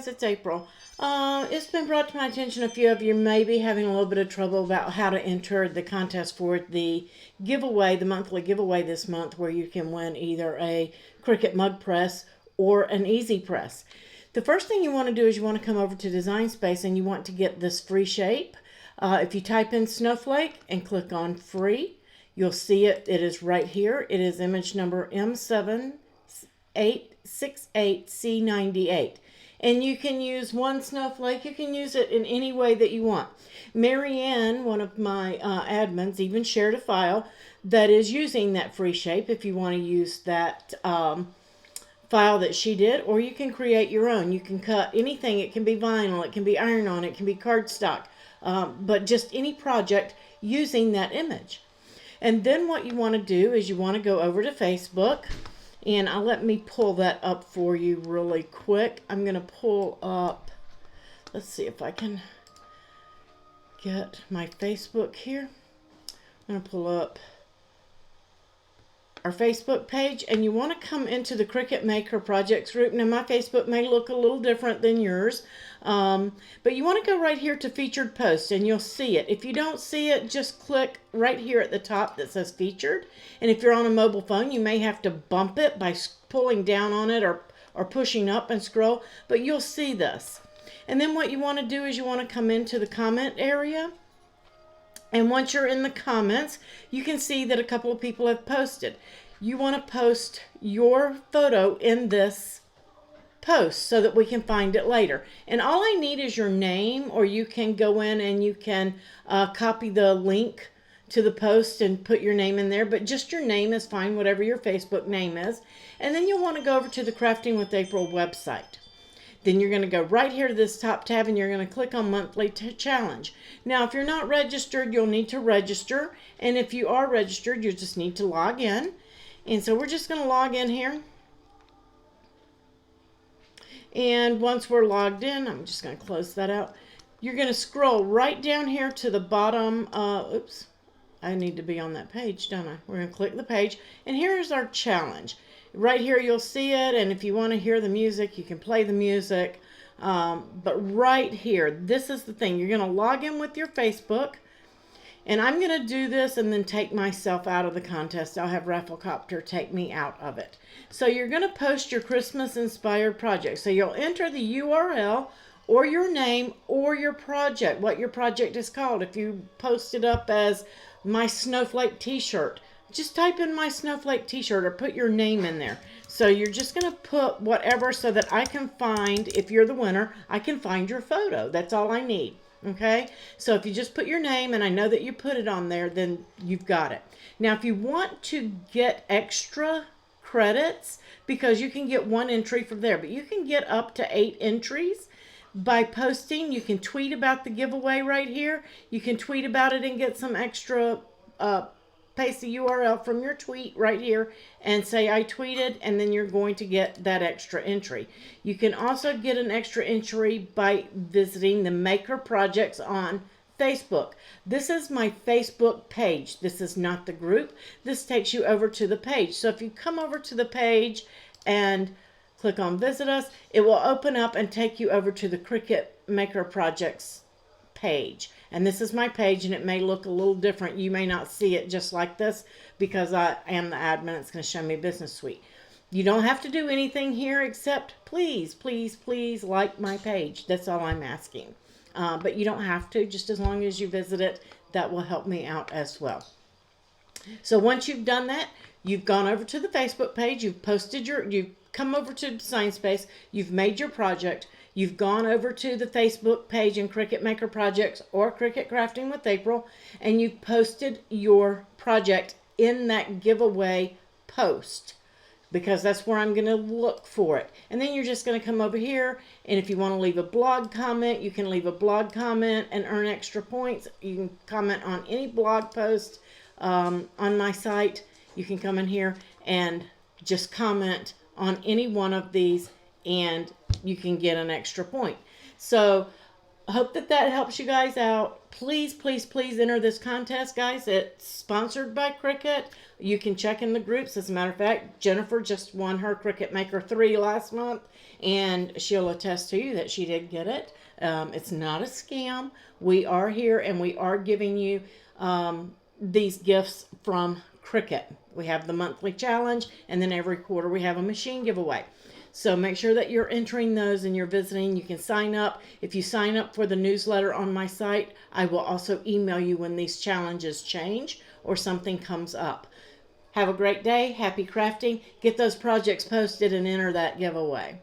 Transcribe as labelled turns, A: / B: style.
A: guys, it's April. It's been brought to my attention a few of you may be having a little bit of trouble about how to enter the contest for the giveaway, the monthly giveaway this month, where you can win either a Cricut Mug Press or an EasyPress. The first thing you want to do is you want to come over to Designspace and you want to get this free shape. If you type in snowflake and click on free, you'll see it. It is right here. It is image number M7868C98. And you can use one snowflake. You can use it in any way that you want. Marianne, one of my admins, even shared a file that is using that free shape if you want to use that file that she did, or you can create your own. You can cut anything. It can be vinyl, it can be iron-on, it can be cardstock, but just any project using that image. And then what you want to do is you want to go over to Facebook, and let me pull that up for you really quick. I'm going to pull up, let's see if I can get my Facebook here. I'm going to pull up our Facebook page, and you want to come into the Cricut Maker Projects group. Now my Facebook may look a little different than yours, but you want to go right here to featured posts and you'll see it. If you don't see it, just click right here at the top that says featured, and if you're on a mobile phone you may have to bump it by pulling down on it or pushing up and scroll, but you'll see this. And then what you want to do is you want to come into the comment area. And once you're in the comments, you can see that a couple of people have posted. You want to post your photo in this post so that we can find it later. And all I need is your name, or you can go in and you can copy the link to the post and put your name in there. But just your name is fine, whatever your Facebook name is. And then you'll want to go over to the Crafting with April website. Then you're going to go right here to this top tab and you're going to click on monthly challenge. Now, if you're not registered, you'll need to register. And if you are registered, you just need to log in. And so we're just going to log in here. And once we're logged in, I'm just going to close that out. You're going to scroll right down here to the bottom. Oops, I need to be on that page, don't I? We're going to click the page. And here's our challenge. Right here you'll see it, and if you want to hear the music, you can play the music. But right here, this is the thing. You're going to log in with your Facebook, and I'm going to do this and then take myself out of the contest. I'll have Rafflecopter take me out of it. So you're going to post your Christmas-inspired project. So you'll enter the URL or your name or your project, what your project is called. If you post it up as my snowflake t-shirt, just type in my snowflake t-shirt or put your name in there. So you're just going to put whatever so that I can find, if you're the winner, I can find your photo. That's all I need. Okay? So if you just put your name and I know that you put it on there, then you've got it. Now if you want to get extra credits, because you can get one entry from there, but you can get up to 8 entries by posting. You can tweet about the giveaway right here. You can tweet about it and get some extra paste the URL from your tweet right here and say I tweeted, and then you're going to get that extra entry. You can also get an extra entry by visiting the Maker Projects on Facebook. This is my Facebook page. This is not the group. This takes you over to the page. So if you come over to the page and click on Visit Us, it will open up and take you over to the Cricut Maker Projects page. And this is my page, and it may look a little different. You may not see it just like this because I am the admin. It's going to show me Business Suite. You don't have to do anything here except please, please, please like my page. That's all I'm asking. But you don't have to, just as long as you visit it. That will help me out as well. So once you've done that, you've gone over to the Facebook page, you've posted you've come over to Designspace, you've made your project, you've gone over to the Facebook page in Cricut Maker Projects or Cricut Crafting with April, and you've posted your project in that giveaway post, because that's where I'm going to look for it. And then you're just going to come over here, and if you want to leave a blog comment, you can leave a blog comment and earn extra points. You can comment on any blog post on my site. You can come in here and just comment on any one of these, and you can get an extra point. So I hope that that helps you guys out. Please, please, please enter this contest, guys. It's sponsored by Cricut. You can check in the groups. As a matter of fact, Jennifer just won her Cricut Maker 3 last month, and she'll attest to you that she did get it. It's not a scam. We are here, and we are giving you these gifts from Cricut. We have the monthly challenge, and then every quarter we have a machine giveaway. So make sure that you're entering those and you're visiting. You can sign up. If you sign up for the newsletter on my site, I will also email you when these challenges change or something comes up. Have a great day. Happy crafting. Get those projects posted and enter that giveaway.